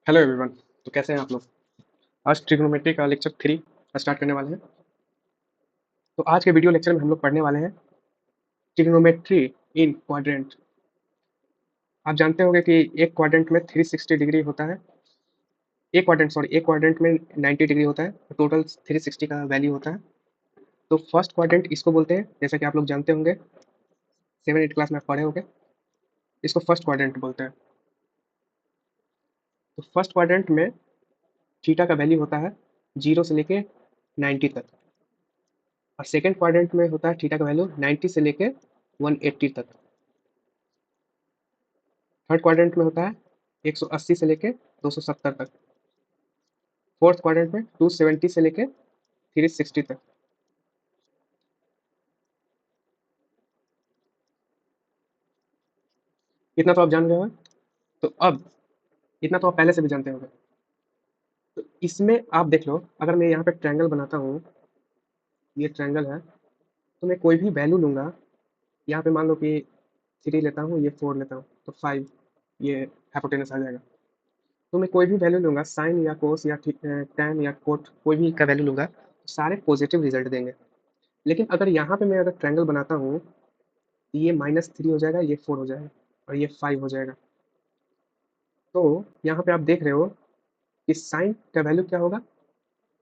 Hello everyone. तो कैसे हैं आप लोग? आज ट्रिग्नोमेट्री का लेक्चर 3 स्टार्ट करने वाले हैं। तो आज के वीडियो लेक्चर में हम लोग पढ़ने वाले हैं ट्रिग्नोमेट्री इन क्वाड्रेंट। आप जानते होंगे कि एक क्वाड्रेंट में 360 डिग्री होता है। एक क्वाड्रेंट में 90 डिग्री होता है, तो टोटल 360 का वैल्यू होता है। तो फर्स्ट क्वाड्रेंट इसको बोलते हैं, जैसा कि आप लोग जानते होंगे, 7 8 क्लास में आप पढ़े होंगे। इसको फर्स्ट क्वाड्रेंट बोलते हैं। तो फर्स्ट क्वाड्रेंट में थीटा का वैल्यू होता है 0 से लेके 90 तक, और सेकंड क्वाड्रेंट में होता है थीटा का वैल्यू 90 से लेके 180 तक। थर्ड क्वाड्रेंट में होता है 180 से लेके 270 तक। फोर्थ क्वाड्रेंट में 270 से लेके 360 तक। इतना तो आप जान गए हो। तो अब इतना तो आप पहले से भी जानते होंगे। तो इसमें आप देख लो, अगर मैं यहाँ पे ट्रायंगल बनाता हूँ, ये ट्रायंगल है, तो मैं कोई भी वैल्यू लूंगा। यहाँ पे मान लो कि 3 लेता हूँ, ये 4 लेता हूँ, तो 5 ये हाइपोटेनस आ जाएगा। तो मैं कोई भी वैल्यू लूंगा, साइन या कोस या टैन या कोट, कोई भी का वैल्यू लूंगा, तो सारे पॉजिटिव रिजल्ट देंगे। लेकिन अगर यहाँ पे मैं अगर ट्रायंगल बनाता हूँ, ये -3 हो जाएगा, ये 4 हो जाएगा, और ये 5 हो जाएगा। तो यहाँ पे आप देख रहे हो कि साइन का वैल्यू क्या होगा।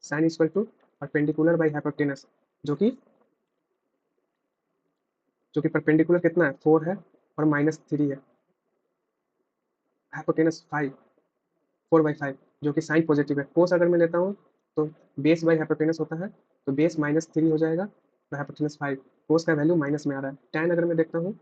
Sine equal to perpendicular by hypotenuse, जो कि परपेंडिकुलर कितना है, 4 है, और -3 है। हाइपोटेनस 5, 4/5, जो कि साइन पॉजिटिव है। कोस अगर मैं लेता हूँ, तो बेस बाई हाइपोटेनस होता है, तो बेस -3 हो जाएगा, तो हाइपोटेनस 5। कोस का वैल्यू माइनस में आ रहा है। टैन अगर मैं देखता हूँ,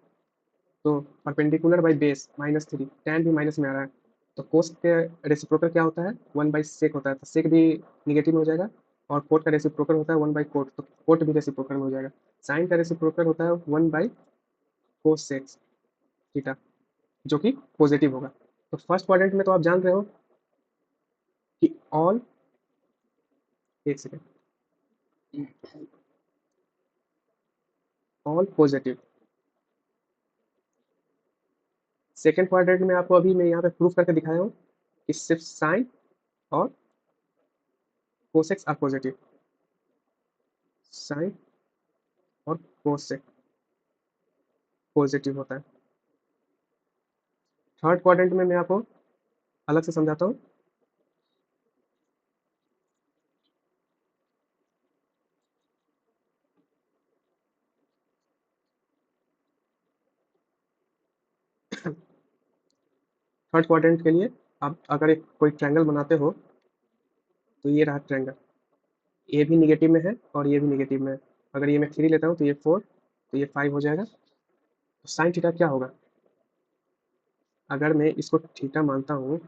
तो परपेंडिकुलर बाई बेस -3, टैन भी माइनस में आ रहा है। तो कोस के रेसिप्रोकल क्या होता है, 1/सेक होता है, तो सेक भी निगेटिव में हो जाएगा। और कोट का रेसिप्रोकल होता है 1/कोट, तो कोट भी रेसिप्रोकल में हो जाएगा। साइन का रेसिप्रोकल होता है 1/कोसेक थीटा, जो कि पॉजिटिव होगा। तो फर्स्ट क्वाड्रेंट में तो आप जान रहे हो कि ऑल, एक second, all positive. Second quadrant में आपको अभी मैं यहाँ पे प्रूफ करके दिखाया हूँ कि सिर्फ साइन और कोसेक्स आर पॉजिटिव। साइन और कोसेक पॉजिटिव होता है। थर्ड क्वाड्रेंट में मैं आपको अलग से समझाता हूँ। थर्ड क्वाड्रेंट के लिए आप अगर एक कोई ट्रायंगल बनाते हो, तो ये रहा ट्रायंगल, ये भी निगेटिव में है और ये भी निगेटिव में है। अगर ये मैं 3 लेता हूँ, तो ये 4, तो ये 5 हो जाएगा। तो साइन थीटा क्या होगा, अगर मैं इसको थीटा मानता हूँ,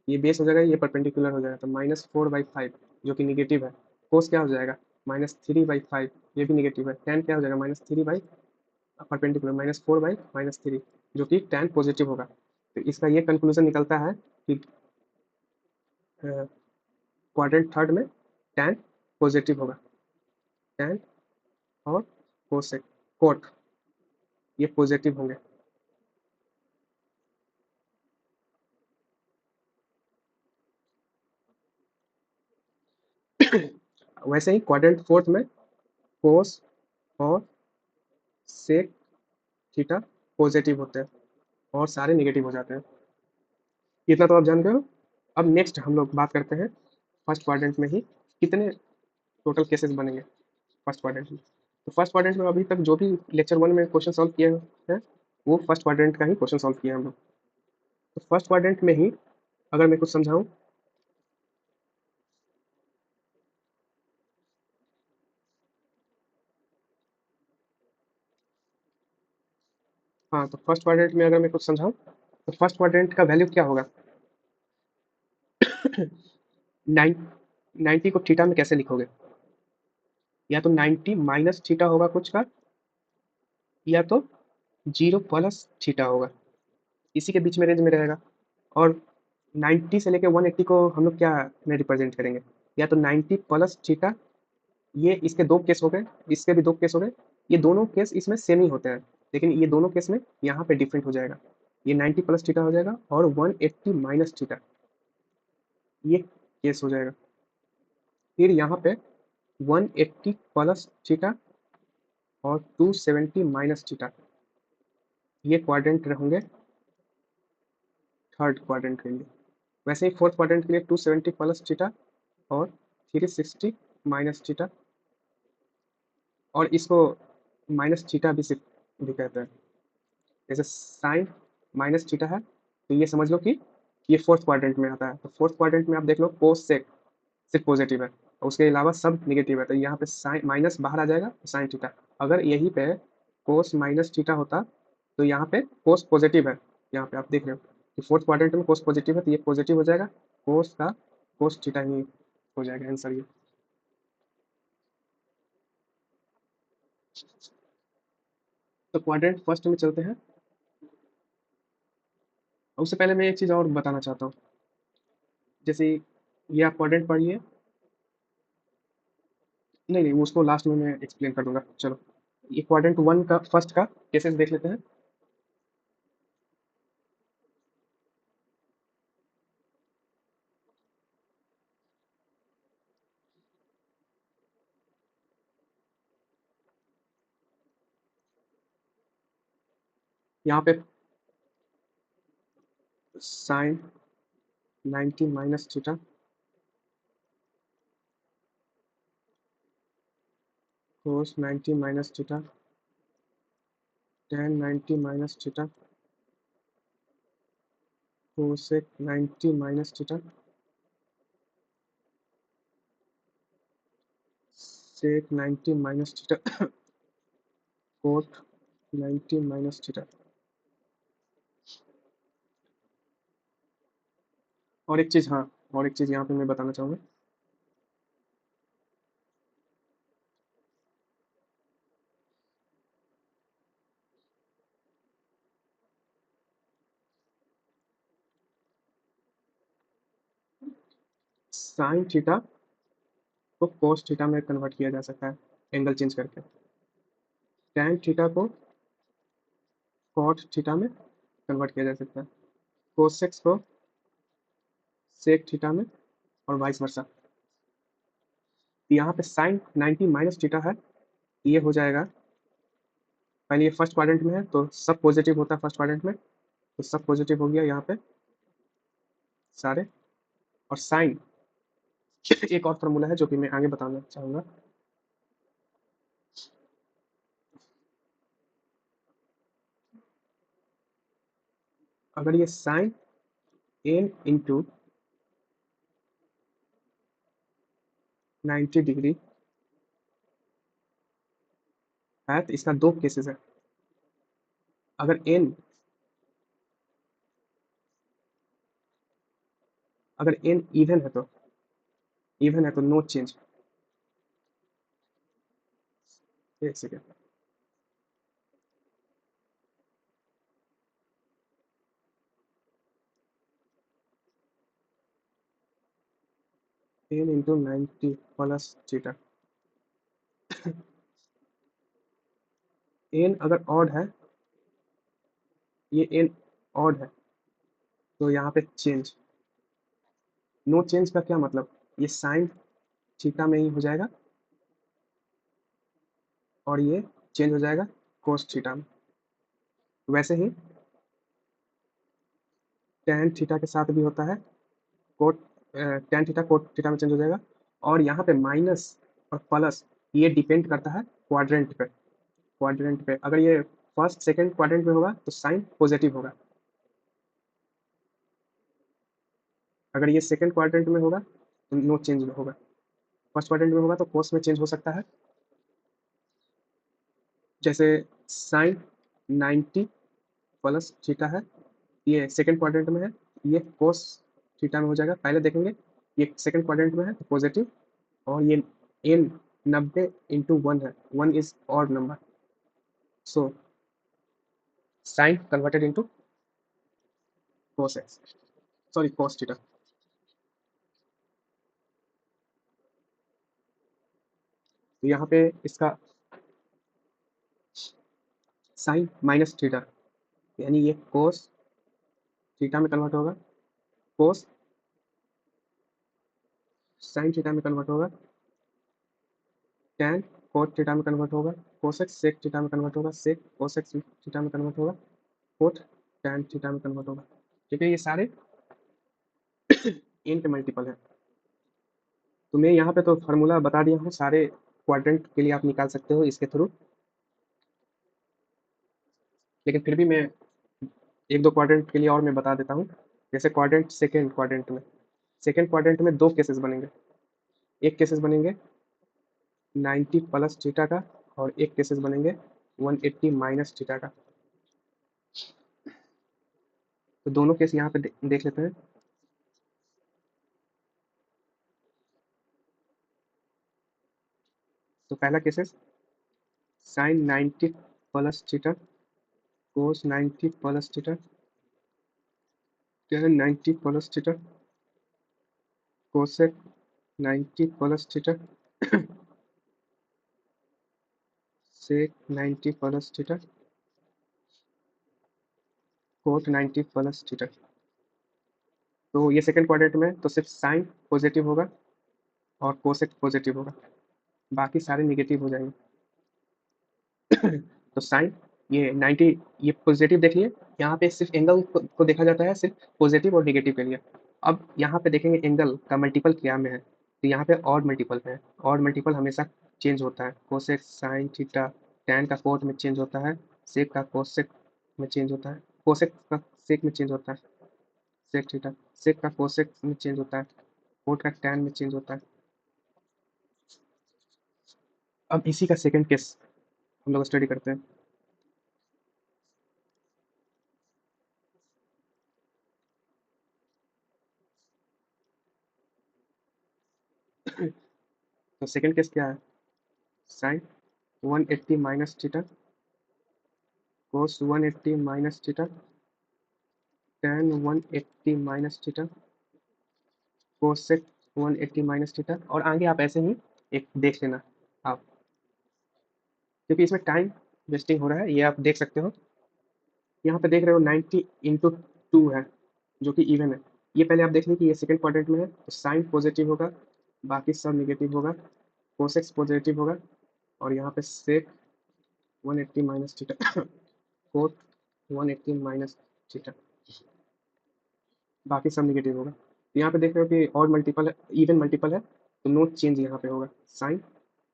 ये बेस हो जाएगा, ये परपेंडिकुलर हो जाएगा, तो -4/5, जो कि निगेटिव है। कोस क्या हो जाएगा, -3/5, ये भी निगेटिव है। टैन क्या हो जाएगा, -3 बाई परपेंडिकुलर, -4/-3, जो कि टैन पॉजिटिव होगा। तो इसका ये कंक्लूजन निकलता है कि क्वाड्रेंट थर्ड में टैन पॉजिटिव होगा। टैन और कोसेक, कोट, ये पॉजिटिव होंगे। वैसे ही क्वाड्रेंट फोर्थ में कोस और सेक थीटा पॉजिटिव होते हैं, और सारे निगेटिव हो जाते हैं। इतना तो आप जान गए हो। अब नेक्स्ट हम लोग बात करते हैं फर्स्ट क्वाड्रेंट में ही कितने टोटल केसेस बनेंगे फर्स्ट क्वाड्रेंट में। तो फर्स्ट क्वाड्रेंट में अभी तक जो भी लेक्चर 1 में क्वेश्चन सॉल्व किए हैं, वो फर्स्ट क्वाड्रेंट का ही क्वेश्चन सॉल्व किए हैं हम लोग। तो फर्स्ट क्वाड्रेंट में ही अगर मैं कुछ समझाऊं, हाँ, तो फर्स्ट क्वाड्रेंट में अगर मैं कुछ समझाऊं, तो फर्स्ट क्वाड्रेंट का वैल्यू क्या होगा। 90 को थीटा में कैसे लिखोगे, या तो 90 माइनस थीटा होगा कुछ का, या तो 0 प्लस थीटा होगा, इसी के बीच में रेंज में रहेगा। और 90 से लेके 180 को हम लोग क्या में रिप्रेजेंट करेंगे, या तो 90 प्लस थीटा, ये इसके दो केस हो गए, इसके भी दो केस हो गए। ये दोनों केस इसमें सेम ही होते हैं, लेकिन ये दोनों केस में यहाँ पे डिफरेंट हो जाएगा। ये 90 प्लस थीटा हो जाएगा और 180 माइनस थीटा। ये केस हो जाएगा। फिर यहाँ पे 180 प्लस थीटा और 270 माइनस थीटा, ये क्वाड्रेंट होंगे थर्ड क्वाड्रेंट के लिए। वैसे ही फोर्थ क्वाड्रेंट के लिए 270 प्लस थीटा और 360 माइनस थीटा, और इसको माइनस थीटा भी कहते हैं। जैसे साइन माइनस थीटा है, तो ये समझ लो कि ये फोर्थ क्वाड्रेंट में आता है। तो फोर्थ क्वाड्रेंट में आप देख लो कोस सेक सिर्फ पॉजिटिव है और उसके अलावा सब नेगेटिव है, तो यहाँ पे साइन माइनस बाहर आ जाएगा, साइन थीटा। अगर यहीं पे कोस माइनस थीटा होता तो यहाँ पे कोस पॉजिटिव है। यहाँ पे आप देख रहे हो कि फोर्थ क्वाड्रेंट में कोस पॉजिटिव है, तो ये पॉजिटिव हो जाएगा, कोस का कोस थीटा ही हो जाएगा आंसर ये। तो क्वाड्रेंट फर्स्ट में चलते हैं। उससे पहले मैं एक चीज़ और बताना चाहता हूँ। जैसे ये आप क्वाड्रेंट पढ़िए, नहीं नहीं उसको लास्ट में मैं एक्सप्लेन कर दूंगा। चलो ये क्वाड्रेंट वन का फर्स्ट का केसेस देख लेते हैं। यहाँ पे sine 90 minus theta, cos 90 minus theta, tan 90 minus theta, cosec 90 minus theta, sec 90 minus theta, cot 90 minus theta. और एक चीज़, हाँ और एक चीज़ यहाँ पे मैं बताना चाहूँगा। साइन थीटा को कोस थीटा में कन्वर्ट किया जा सकता है एंगल चेंज करके। टैन थीटा को कॉट थीटा में कन्वर्ट किया जा सकता है। कोसेक्स को सेक थीटा में, और वाइस वर्सा। यहाँ पे साइन 90 माइनस थीटा है, ये हो जाएगा, पहले ये फर्स्ट क्वाड्रेंट में है तो सब पॉजिटिव होता है फर्स्ट क्वाड्रेंट में, तो सब पॉजिटिव हो गया यहाँ पे सारे। और साइन एक और फॉर्मूला है जो कि मैं आगे बताना चाहूंगा। अगर ये साइन एन इंटू 90 डिग्री है, तो इसका दो केसेस है। अगर एन अगर एन इवन है तो नो चेंज। एक second, N into 90 plus theta. N अगर ऑड है, ये एन ऑड है, तो यहाँ पे चेंज। नो चेंज का क्या मतलब, ये साइन थीटा में ही हो जाएगा और ये चेंज हो जाएगा कोस थीटा में। वैसे ही tan थीटा के साथ भी होता है, cot tan theta cot theta में चेंज हो जाएगा। और यहाँ पे माइनस और प्लस ये डिपेंड करता है क्वाड्रेंट पे। अगर ये फर्स्ट सेकंड क्वाड्रेंट में होगा तो साइन पॉजिटिव होगा, अगर ये सेकंड क्वाड्रेंट में होगा तो नो चेंज होगा, फर्स्ट क्वाड्रेंट में होगा तो कोस में चेंज हो सकता है। जैसे साइन 90 प्लस थीटा है, ये सेकंड क्वाड्रेंट में है, ये कोस थीटा में हो जाएगा। पहले देखेंगे ये सेकंड क्वाड्रेंट में है तो पॉजिटिव, और ये एन 90 इंटू 1 है, 1 is odd number, so sine converted into cos x, sorry cos theta. तो यहाँ पे इसका साइन माइनस थीटा, यानी ये कोस थीटा में कन्वर्ट होगा, कोस साइन थीटा में कन्वर्ट होगा, टैन कोट थीटा में कन्वर्ट होगा, कोसेक सेक थीटा में कन्वर्ट होगा, सेक कोसेक थीटा में कन्वर्ट होगा, कोट टैन थीटा में कन्वर्ट होगा। ठीक है, ये सारे इन के मल्टीपल है। तो मैं यहाँ पे तो फार्मूला बता दिया हूँ, सारे क्वाड्रेंट के लिए आप निकाल सकते हो इसके थ्रू, लेकिन फिर भी मैं एक दो क्वाड्रेंट के लिए और मैं बता देता हूँ। जैसे सेकेंड क्वाड्रेंट में दो केसेस बनेंगे। एक केसेस बनेंगे 90 प्लस थीटा का, और एक केसेस बनेंगे 180 माइनस थीटा का। तो दोनों केस यहाँ पे देख लेते हैं। तो पहला cases sine 90 plus theta, cos 90 plus theta, tan 90 plus theta, cosec 90 plus theta, sec 90 plus theta, cot 90 plus theta. तो ये सेकंड क्वाड्रेंट में तो सिर्फ साइन पॉजिटिव होगा और कोसेक पॉजिटिव होगा, बाकी सारे निगेटिव हो जाएंगे। तो साइन ये 90 ये पॉजिटिव देख लिए, यहाँ पे सिर्फ एंगल को देखा जाता है सिर्फ पॉजिटिव और नेगेटिव के लिए। अब यहाँ पे देखेंगे एंगल का मल्टीपल क्या में है, तो यहाँ पे ऑड मल्टीपल है। ऑड मल्टीपल हमेशा चेंज होता है, कोसेक साइन थीटा, टैन का कोट में चेंज होता है, सेक का कोसेक में चेंज होता है, कोसेक का सेक में चेंज होता है, सेक थीटा, सेक का कोसेक में चेंज होता है, कोट का टैन में चेंज होता है। अब इसी का सेकंड केस हम लोग स्टडी करते हैं। तो सेकंड केस क्या है, साइन 180 माइनस थीटा, कोस 180 minus theta, tan 180 minus theta, cosec 180 minus theta. और आगे आप ऐसे ही एक देख लेना आप, क्योंकि इसमें टाइम वेस्टिंग हो रहा है, ये आप देख सकते हो। यहाँ पे देख रहे हो 90 इंटू 2 है, जो कि इवन है। ये पहले आप देख लें कि ये सेकंड क्वाड्रेंट में है, तो साइन पॉजिटिव होगा, बाकी सब नेगेटिव होगा, कोसेक्स पॉजिटिव होगा, और यहाँ पे sec 180 minus theta, cot 180 minus theta, बाकी सब नेगेटिव होगा। तो यहाँ पे देख रहे हो कि ऑड मल्टीपल है, इवन मल्टीपल है, तो नो चेंज यहाँ पे होगा। साइन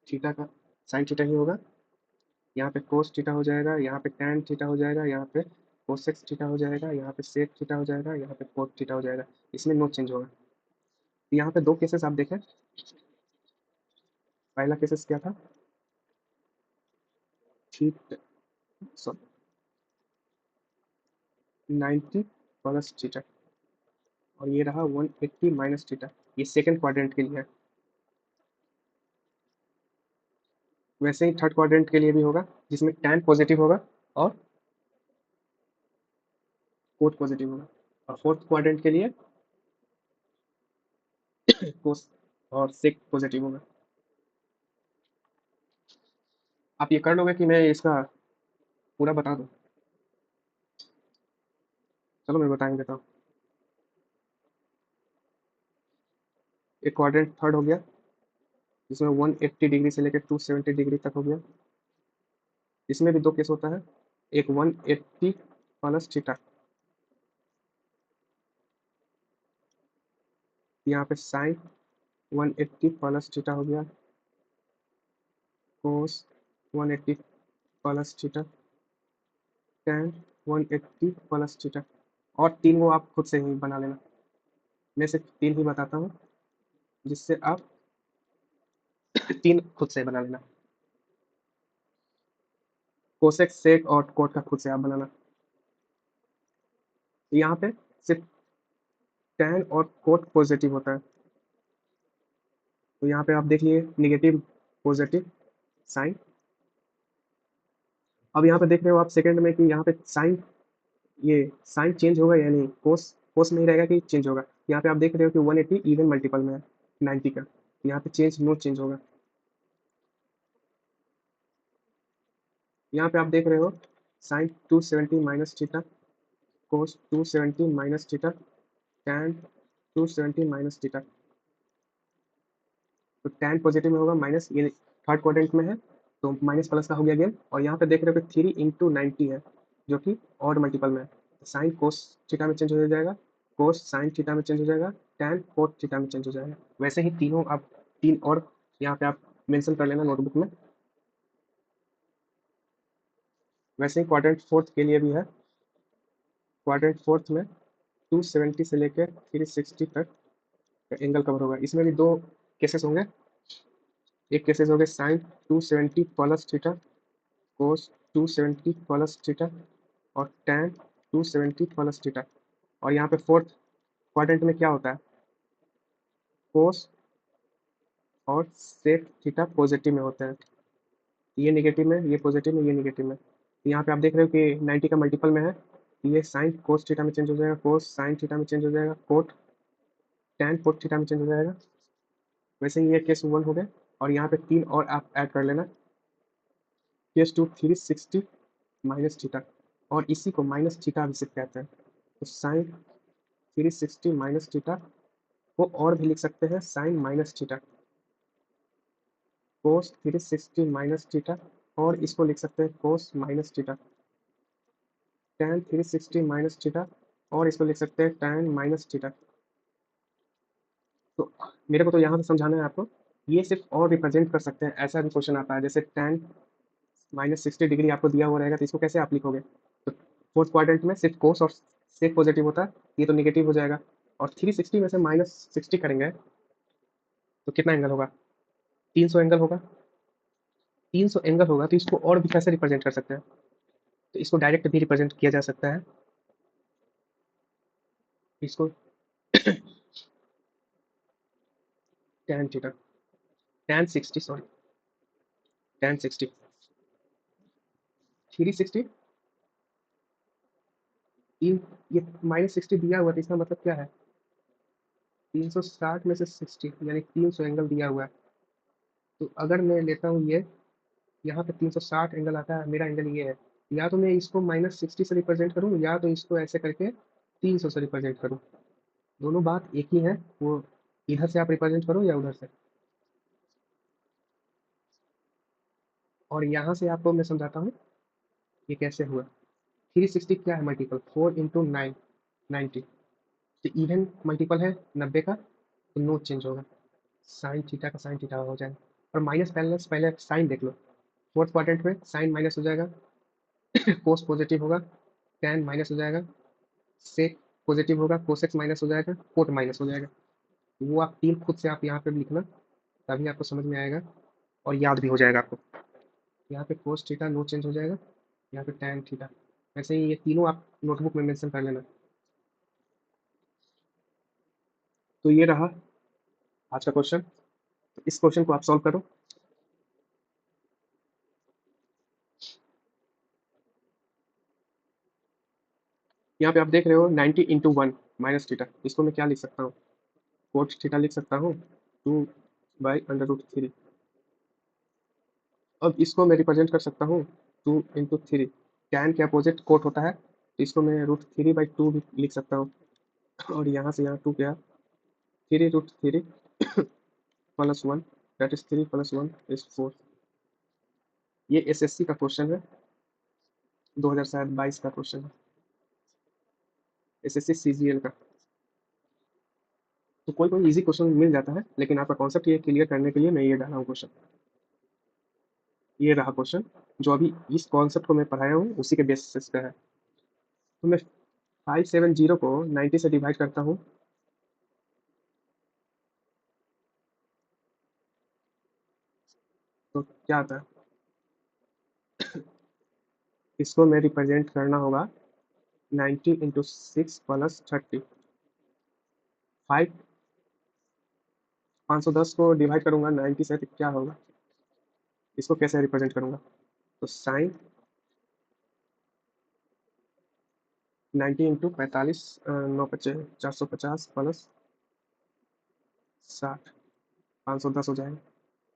थीटा का साइन थीटा ही होगा, यहाँ पे कोस थीटा हो जाएगा, यहाँ पे टैन थीटा हो जाएगा, यहाँ पे कोसेक्स थीटा हो जाएगा, यहाँ पे सेक थीटा हो जाएगा, यहाँ पे कोट थीटा हो जाएगा। इसमें नो चेंज होगा। तो यहाँ पे दो केसेस आप देखें। पहला केसेस क्या था, ठीक, सॉरी 90 प्लस थीटा, और ये रहा 180 माइनस थीटा। ये सेकंड क्वाड्रेंट के लिए है। वैसे ही थर्ड क्वाड्रेंट के लिए भी होगा, जिसमें टैन पॉजिटिव होगा और कोट पॉजिटिव होगा, और फोर्थ क्वाड्रेंट के लिए कोस और सेक पॉजिटिव होगा। आप ये कर लोगे कि मैं इसका पूरा बता दूं? चलो मैं बता ही देता हूँ। एक क्वाड्रेंट थर्ड हो गया, जिसमें 180 डिग्री से लेकर 270 डिग्री तक हो गया। इसमें भी दो केस होता है, एक 180 प्लस थीटा, यहाँ पे साइन 180 प्लस थीटा हो गया, कोस 180 plus theta, tan 180 plus theta. और तीन वो आप खुद से ही बना लेना, मैं सिर्फ तीन ही बताता हूँ, जिससे आप तीन खुद से बना लेना। कोसेक सेक और कोट का खुद से आप बनाना। यहाँ पे सिर्फ tan और कोट पॉजिटिव होता है, तो यहाँ पे आप देख लिए निगेटिव पॉजिटिव साइन। अब यहाँ पे देख रहे हो आप सेकंड में कि यहाँ पे साइन, ये साइन चेंज होगा या नहीं, कोस कोस में ही रहेगा कि चेंज होगा। यहाँ पे आप देख रहे हो कि 180 इवन मल्टीपल में है 90 का, यहाँ पे चेंज नो चेंज होगा। यहाँ पे आप देख रहे हो साइन 270 माइनस थीटा, कोस 270 minus theta, tan 270 minus theta. तो tan पॉजिटिव में होगा माइनस, ये थर्ड क्वाड्रेंट में है तो माइनस प्लस का हो गया गेन। और यहाँ पे देख रहे हो कि 3 × 90 है जो कि ऑड मल्टीपल में है। साइन कोस थीटा में चेंज हो जाएगा, कोस साइन थीटा में चेंज हो जाएगा, टैन कोट थीटा में चेंज हो जाएगा। वैसे ही तीनों आप तीन और यहाँ पे आप मेंशन कर लेना नोटबुक में। वैसे ही क्वाड्रेंट फोर्थ के लिए भी है। क्वाड्रेंट फोर्थ में 270 से लेकर 360 तक एंगल कवर होगा। इसमें भी दो केसेस होंगे। एक केसेस हो गए साइन 270 प्लस थीटा, कोस 270 प्लस थीटा और टैन 270 प्लस थीटा। और यहाँ पे फोर्थ क्वाड्रेंट में क्या होता है, कोस और सेक थीटा पॉजिटिव में होता है। ये नेगेटिव में, ये पॉजिटिव में, ये नेगेटिव में। तो यहाँ पे आप देख रहे हो कि 90 का मल्टीपल में है, ये साइन कोस थीटा में चेंज हो जाएगा, कोस साइन थीटा में चेंज हो जाएगा, कोट टैन कोट थीटा में चेंज हो जाएगा। वैसे ही ये केस 1 हो गए। और यहाँ पे तीन और आप ऐड कर लेना, केस 2 360 माइनस थीटा, और इसी को माइनस थीटा भी सिर्फ कहते हैं। तो साइन 360 माइनस थीटा को और भी लिख सकते हैं साइन माइनस थीटा, कोस 360 माइनस थीटा, और इसको लिख सकते हैं कोस minus theta, tan 360 minus theta, और इसको लिख सकते हैं tan माइनस थीटा। तो मेरे को तो यहाँ से समझाना है आपको, ये सिर्फ और रिप्रेजेंट कर सकते हैं। ऐसा भी क्वेश्चन आता है जैसे tan -60 डिग्री आपको दिया हुआ रहेगा तो इसको कैसे आप लिखोगे। तो फोर्थ क्वाड्रेंट में सिर्फ कोस और सेक पॉजिटिव होता है, ये तो निगेटिव हो जाएगा। और 360 में से -60 करेंगे तो कितना एंगल होगा, 300 एंगल होगा। 300 एंगल होगा तो इसको और भी कैसे रिप्रेजेंट कर सकते हैं, तो इसको डायरेक्ट भी रिप्रेजेंट किया जा सकता है। इसको tan theta, tan 60 sorry, tan 60 360 तीन, ये -60 दिया हुआ है तो इसका मतलब क्या है, 360 में से 60 यानी 300 एंगल दिया हुआ है। तो अगर मैं लेता हूँ ये, यहाँ पे 360 एंगल आता है, मेरा एंगल ये है, या तो मैं इसको -60 से रिप्रेजेंट करूँ या तो इसको ऐसे करके 300 से रिप्रेजेंट करूँ। दोनों बात एक ही है, वो इधर से आप रिप्रेजेंट करो या उधर से। और यहाँ से आपको मैं समझाता हूँ ये कैसे हुआ। 360 क्या है मल्टीपल, 4 × 9 90, तो इवन मल्टीपल है 90 का, तो नो चेंज होगा, साइन थीटा का साइन थीटा हो जाएगा। और माइनस बैलेंस पहले साइन देख लो, फोर्थ क्वाड्रेंट में साइन माइनस हो जाएगा, कोस पॉजिटिव होगा, टैन माइनस हो जाएगा, सेक पॉजिटिव होगा, कोसेक्स माइनस हो जाएगा, कोट माइनस हो जाएगा। वो आप तीन खुद से आप यहाँ पे लिखना, तभी आपको समझ में आएगा और याद भी हो जाएगा आपको। यहाँ पे कोस थीटा नो चेंज हो जाएगा, यहाँ पे टैन थीटा। ऐसे ही ये तीनों आप नोटबुक में मेंशन कर लेना। तो ये रहा आज का क्वेश्चन। इस क्वेश्चन को आप सॉल्व करो। यहाँ पे आप देख रहे हो 90 × 1 माइनस थीटा, इसको मैं क्या लिख सकता हूँ, कोट थीटा लिख सकता हूँ 2/√3। अब इसको मैं रिप्रेजेंट कर सकता हूँ 2 × 3, टैन के अपोजिट कोट होता है तो इसको मैं √3/2 भी लिख सकता हूँ। और यहाँ से यहाँ 2 गया, 3√3 + 1 दैट इज 3 + 1 इज 4। ये एसएससी का क्वेश्चन है, 2022 का क्वेश्चन है, एसएससी सीजीएल का। तो कोई कोई इजी क्वेश्चन मिल जाता है, लेकिन आपका कॉन्सेप्ट ये क्लियर करने के लिए मैं ये डाला हूँ क्वेश्चन। ये रहा क्वेश्चन, जो अभी इस कॉन्सेप्ट को मैं पढ़ाया हूँ उसी के बेसिस पे है। तो मैं 570 को 90 से डिवाइड करता हूँ, तो क्या आता है, इसको मैं रिप्रेजेंट करना होगा 90 × 6 + 30। 5 510 को डिवाइड करूंगा 90 से तो क्या होगा, इसको कैसे रिप्रेजेंट करूंगा, तो साइन 90 × 45 9 बचे 450 प्लस 60 510 हो जाएगा।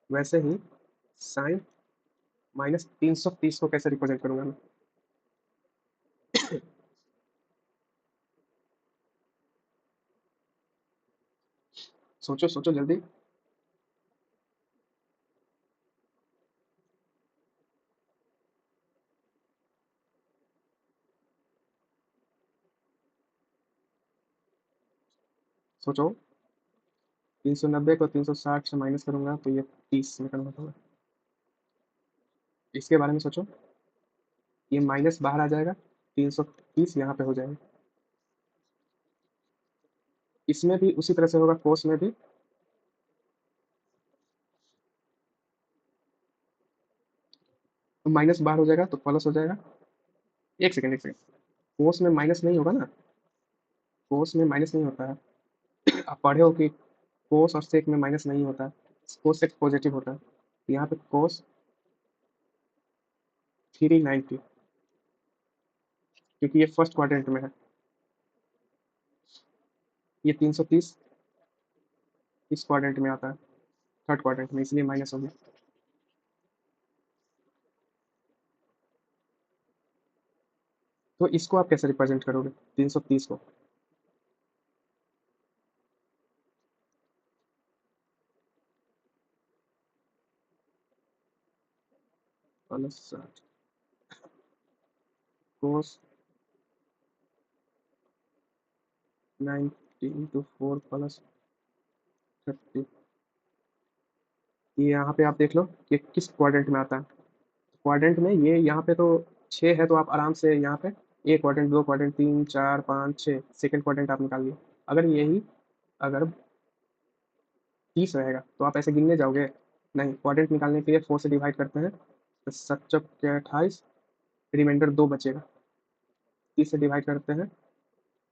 वैसे ही साइन -330 को कैसे रिप्रेजेंट करूंगा मैं, सोचो सोचो जल्दी। सोचो, 390 को 360 से माइनस करूंगा तो ये 30 में कन्वर्ट होगा। इसके बारे में सोचो, ये माइनस बाहर आ जाएगा, 330 यहाँ पे हो जाएगा। इसमें भी उसी तरह से होगा, कोस में भी माइनस बाहर हो जाएगा तो प्लस हो जाएगा। एक सेकेंड, कोस में माइनस नहीं होगा ना, कोस में माइनस नहीं होता है। आप पढ़े हो कि कोस और सेक में माइनस नहीं होता है, कोस सेक पॉजिटिव होता है। यहाँ पे कोस 390, क्योंकि ये फर्स्ट क्वाड्रेंट में है। ये 330 इस क्वाड्रेंट में आता है, थर्ड क्वाड्रेंट में, इसलिए माइनस हो गया। तो इसको आप कैसे रिप्रेजेंट करोगे 330 को? प्लस 60 कोस 90 इंटू 4 प्लस 30। ये यहाँ पे आप देख लो कि किस क्वाड्रेंट में आता है। क्वाड्रेंट में ये यहाँ पे तो 6 है, तो आप आराम से यहाँ पे एक क्वाड्रेंट, दो क्वाड्रेंट, 3 4 5 6 सेकेंड क्वाड्रेंट आप निकाल लिए। अगर यही अगर 30 रहेगा तो आप ऐसे गिनने जाओगे नहीं, क्वाड्रेंट निकालने के लिए 4 से डिवाइड करते हैं तो 7 चौक के 28, रिमाइंडर 2 बचेगा। 30 से डिवाइड करते हैं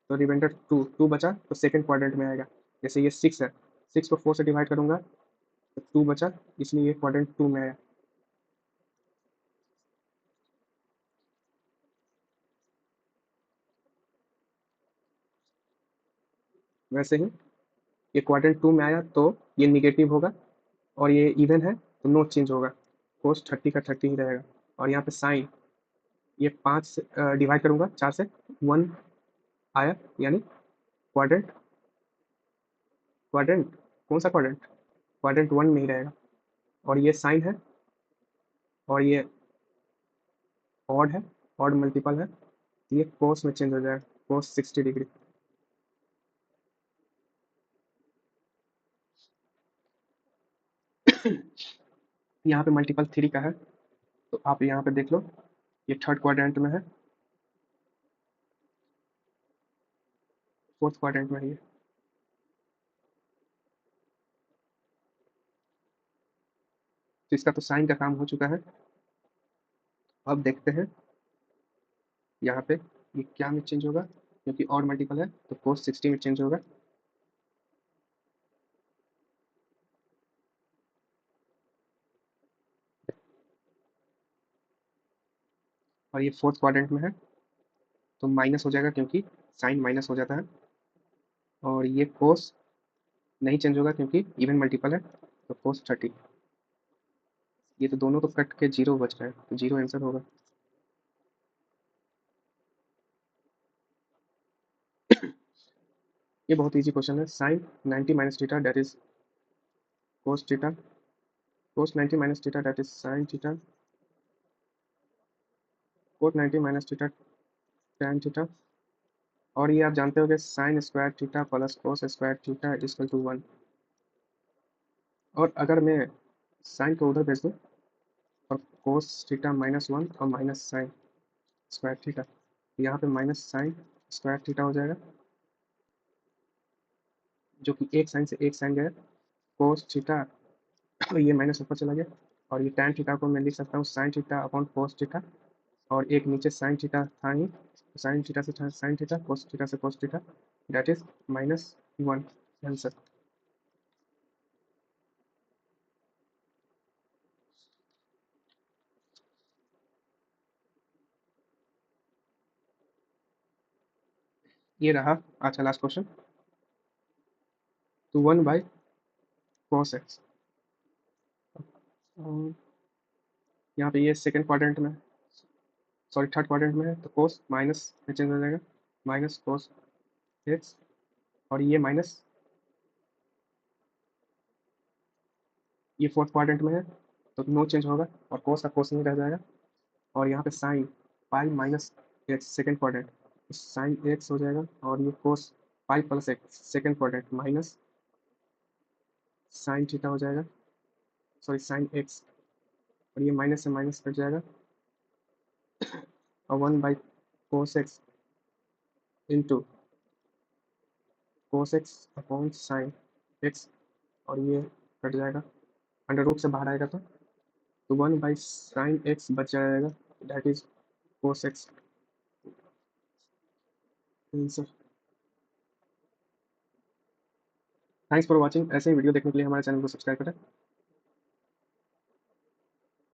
तो रिमाइंडर 2 बचा, तो सेकंड क्वाड्रेंट में आएगा। जैसे ये 6 है, 6 को 4 से डिवाइड करूंगा तो 2 बचा, इसलिए ये क्वाड्रेंट 2 में आया। वैसे ही ये क्वाड्रेंट 2 में आया तो ये निगेटिव होगा, और ये इवन है तो नो चेंज होगा, कोस 30 का 30 ही रहेगा। और यहाँ पे साइन, ये 5 से डिवाइड करूंगा 4 से, 1 आया, यानी क्वाड्रेंट क्वाड्रेंट कौन सा क्वाड्रेंट, क्वाड्रेंट 1 में ही रहेगा। और ये साइन है, और ये ऑड है, ऑड मल्टीपल है, ये कोस में चेंज हो जाएगा, कोस 60 डिग्री। यहाँ पे मल्टीपल 3 का है, तो आप यहाँ पे देख लो, ये थर्ड क्वाड्रेंट में है, फोर्थ क्वाड्रेंट में है ये। तो इसका तो साइन का काम हो चुका है। अब देखते हैं यहाँ पे ये क्या में चेंज होगा, क्योंकि और मल्टीपल है तो कोस 60 में चेंज होगा। और ये फोर्थ क्वाड्रेंट में है तो माइनस हो जाएगा, क्योंकि साइन माइनस हो जाता है। और ये कोस नहीं चेंज होगा क्योंकि इवन मल्टीपल है, तो कोस 30। ये तो दोनों तो कट के जीरो बच रहा है, तो जीरो आंसर होगा। ये बहुत इजी क्वेश्चन है। Sine 90 minus theta that is cos theta, cos 90 minus theta that is sine theta, cos 90 minus theta tan theta. और ये आप जानते हो कि sine square theta plus cos square theta equal to 1। और अगर मैं साइन को उधर भेज दूँ और कोस थीटा -1 और माइनस साइन स्क्वायर थीटा, यहाँ पे माइनस साइन स्क्वायर थीटा हो जाएगा, जो कि एक साइन से एक साइन गया, कोस थीटा, तो ये माइनस ऊपर चला गया। और ये टैन थीटा को मैं लिख सकता हूँ sine theta upon cos theta, और एक नीचे साइन थीटा था ही, साइन थीटा से था साइन थीटा, कोस थीटा से cos theta, that is -1 answer. ये रहा आज का लास्ट क्वेश्चन, तो 1 बाई कॉस एक्स। यहाँ पे ये सेकंड क्वाड्रेंट में, सॉरी थर्ड क्वाड्रेंट में है, तो कोस माइनस में चेंज हो जाएगा, माइनस कोस एक्स। और ये माइनस, ये फोर्थ क्वाड्रेंट में है तो नो चेंज होगा, और कोस का कोस नहीं रह जाएगा। और यहाँ पे sine pi minus x second quadrant, sine x हो जाएगा, और ये कोस 5 plus x second quadrant minus sine theta हो जाएगा, सॉरी साइन एक्स, और ये माइनस से माइनस कट जाएगा, और 1 by cos x into cos x upon sine x, और ये कट जाएगा, अंडर रूट से बाहर आएगा तो 1 बाई साइन एक्स बच जाएगा, that is cos x answer. Thanks for watching. ऐसे ही वीडियो देखने के लिए हमारे चैनल को सब्सक्राइब करें।